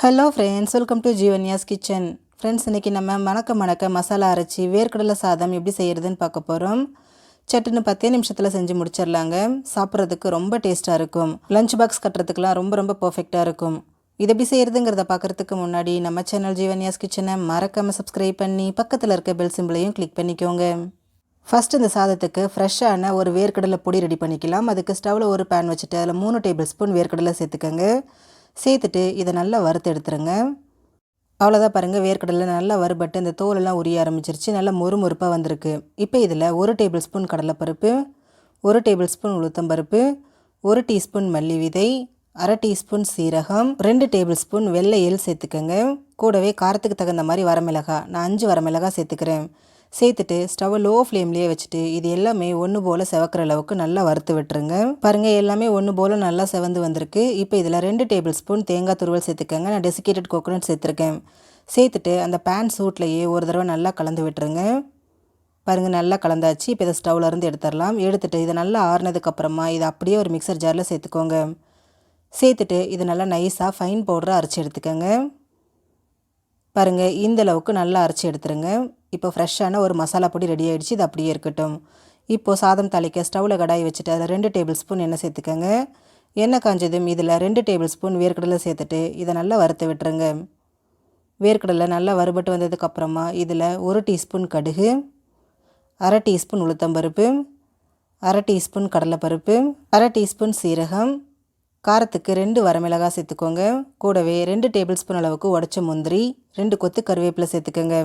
Hello friends, welcome to Jeevanya's kitchen. Friends, இன்றைக்கி நம்ம மணக்க மசாலா அரைச்சி வேர்க்கடலை சாதம் எப்படி செய்கிறதுன்னு பார்க்க போகிறோம். சட்டுன்னு 10 நிமிஷத்தில் செஞ்சு முடிச்சிடலாங்க. சாப்பிட்றதுக்கு ரொம்ப டேஸ்ட்டாக இருக்கும். லஞ்ச் பாக்ஸ் கட்டுறதுக்கெலாம் ரொம்ப பர்ஃபெக்டாக இருக்கும். இது எப்படி செய்கிறதுங்கிறத பார்க்குறதுக்கு முன்னாடி நம்ம சேனல் ஜீவன்யாஸ் கிச்சனை மறக்காமல் சப்ஸ்கிரைப் பண்ணி பக்கத்தில் இருக்க பெல் சிம்பிளையும் கிளிக் பண்ணிக்கோங்க. ஃபஸ்ட்டு இந்த சாதத்துக்கு ஃப்ரெஷ்ஷான ஒரு வேர்க்கடலை பொடி ரெடி பண்ணிக்கலாம். அதுக்கு ஸ்டவ்வில் ஒரு பேன் வச்சுட்டு அதில் 3 டேபிள் ஸ்பூன் வேர்க்கடலை சேர்த்துக்கோங்க. சேர்த்துட்டு இதை நல்லா வறுத்து எடுத்துருங்க. அவ்வளோதான், பாருங்கள், வேர்க்கடலை நல்லா வறுபட்டு இந்த தோலெல்லாம் உரிய ஆரம்பிச்சிருச்சு. நல்லா மொறுப்பாக வந்திருக்கு. இப்போ இதில் 1 டேபிள் ஸ்பூன் கடலைப்பருப்பு, 1 டேபிள் ஸ்பூன் உளுத்தம்பருப்பு, 1 டீஸ்பூன் மல்லி விதை, 1/2 டீஸ்பூன் சீரகம், 2 டேபிள் ஸ்பூன் வெள்ளை எள் சேர்த்துக்கோங்க. கூடவே காரத்துக்கு தகுந்த மாதிரி வரமிளகாய், நான் 5 வரமிளகாய் சேர்த்துக்கிறேன். சேர்த்துட்டு ஸ்டவ் லோ ஃப்ளேம்லேயே வச்சுட்டு இது எல்லாமே ஒன்று போல் செவக்கிற அளவுக்கு நல்லா வறுத்து விட்டுருங்க. பாருங்கள், எல்லாமே ஒன்று போல் நல்லா செவந்து வந்திருக்கு. இப்போ இதில் 2 டேபிள் ஸ்பூன் தேங்காய் துருவல் சேர்த்துக்கங்க. நான் டெசிகேட்டட் கோகோனட் சேர்த்துருக்கேன். சேர்த்துட்டு அந்த பேன் சூட்லேயே ஒரு தடவை நல்லா கலந்து விட்டுருங்க. பாருங்கள், நல்லா கலந்தாச்சு. இப்போ இதை ஸ்டவ்லேருந்து எடுத்துடலாம். எடுத்துகிட்டு இதை நல்லா ஆறுனதுக்கப்புறமா இதை அப்படியே ஒரு மிக்சர் ஜாரில் சேர்த்துக்கோங்க. சேர்த்துட்டு இது நல்லா நைஸாக ஃபைன் பவுடராக அரைச்சி எடுத்துக்கோங்க. பாருங்கள், இந்த அளவுக்கு நல்லா அரைச்சி எடுத்துருங்க. இப்போ ஃப்ரெஷ்ஷான ஒரு மசாலா பொடி ரெடி ஆகிடுச்சு. இது அப்படியே இருக்கட்டும். இப்போது சாதம் தாளிக்க ஸ்டவ்வில் கடாய் வச்சுட்டு அதில் 2 டேபிள் ஸ்பூன் எண்ணெய் சேர்த்துக்கோங்க. எண்ணெய் காஞ்சதும் இதில் 2 டேபிள் ஸ்பூன் வேர்க்கடலை சேர்த்துட்டு இதை நல்லா வறுத்து விட்டுருங்க. வேர்க்கடலை நல்லா வறுபட்டு வந்ததுக்கப்புறமா இதில் 1 டீஸ்பூன் கடுகு, 1/2 டீஸ்பூன் உளுத்தம்பருப்பு, 1/2 டீஸ்பூன் கடலைப்பருப்பு, 1/2 டீஸ்பூன் சீரகம், காரத்துக்கு 2 வரமிளகாய் சேர்த்துக்கோங்க. கூடவே 2 டேபிள் ஸ்பூன் அளவுக்கு உடச்ச முந்திரி, 2 கொத்து கருவேப்பிலை சேர்த்துக்கோங்க.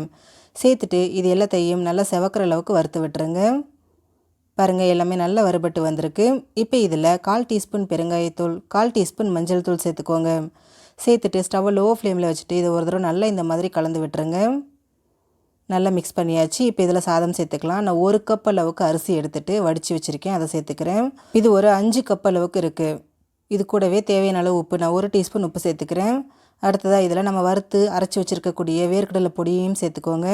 சேர்த்துட்டு இது எல்லாத்தையும் நல்லா செவக்கிற அளவுக்கு வறுத்து விட்டுருங்க. பாருங்கள், எல்லாமே நல்லா வறுபட்டு வந்திருக்கு. இப்போ இதில் 1/4 டீஸ்பூன் பெருங்காயத்தூள், 1/4 டீஸ்பூன் மஞ்சள் தூள் சேர்த்துக்கோங்க. சேர்த்துட்டு ஸ்டவ் லோ ஃப்ளேமில் வச்சுட்டு இது ஒரு தடவை நல்லா இந்த மாதிரி கலந்து விட்டுருங்க. நல்லா மிக்ஸ் பண்ணியாச்சு. இப்போ இதில் சாதம் சேர்த்துக்கலாம். நான் 1 கப் அளவுக்கு அரிசி எடுத்துகிட்டு வடித்து வச்சுருக்கேன், அதை சேர்த்துக்கிறேன். இது ஒரு 5 கப் அளவுக்கு இருக்குது. இது கூடவே தேவையான அளவு உப்பு, நான் 1 டீஸ்பூன் உப்பு சேர்த்துக்கிறேன். அடுத்ததாக இதில் நம்ம வறுத்து அரைச்சி வச்சுருக்கக்கூடிய வேர்க்கடலை பொடியையும் சேர்த்துக்கோங்க.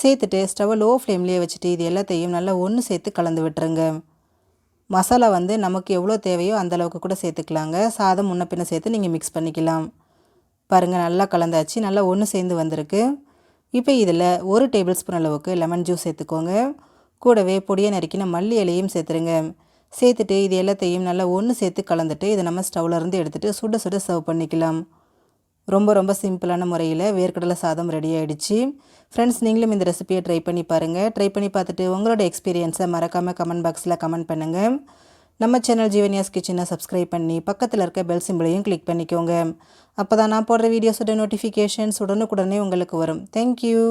சேர்த்துட்டு ஸ்டவ் லோ ஃப்ளேம்லேயே வச்சுட்டு இது எல்லாத்தையும் நல்லா ஒன்று சேர்த்து கலந்து விட்டுருங்க. மசாலா நமக்கு எவ்வளோ தேவையோ அந்தளவுக்கு கூட சேர்த்துக்கலாங்க. சாதம் முன்ன பின்ன சேர்த்து நீங்கள் மிக்ஸ் பண்ணிக்கலாம். பாருங்கள், நல்லா கலந்தாச்சு. நல்லா ஒன்று சேர்ந்து வந்திருக்கு. இப்போ இதில் 1 டேபிள் ஸ்பூன் அளவுக்கு லெமன் ஜூஸ் சேர்த்துக்கோங்க. கூடவே பொடியை நறுக்கின மல்லி இலையும் சேர்த்துருங்க. சேர்த்துட்டு இது எல்லாத்தையும் நல்லா ஒன்று சேர்த்து கலந்துட்டு இதை நம்ம ஸ்டவ்லேருந்து எடுத்துகிட்டு சுட சர்வ் பண்ணிக்கலாம். ரொம்ப சிம்பிளான முறையில் வேர்க்கடலை சாதம் ரெடி ஆகிடுச்சு. ஃப்ரெண்ட்ஸ், நீங்களும் இந்த ரெசிபியை ட்ரை பண்ணி பாருங்கள். ட்ரை பண்ணி பார்த்துட்டு உங்களோட எக்ஸ்பீரியன்ஸை மறக்காமல் கமெண்ட் பாக்ஸில் கமெண்ட் பண்ணுங்கள். நம்ம சேனல் ஜீவன்யாஸ் கிச்சனை சப்ஸ்கிரைப் பண்ணி பக்கத்தில் இருக்க பெல் சிம்பிளையும் கிளிக் பண்ணிக்கோங்க. அப்போ தான் நான் போடுற வீடியோஸோட நோட்டிஃபிகேஷன்ஸ் உடனுக்குடனே உங்களுக்கு வரும். தேங்க்யூ.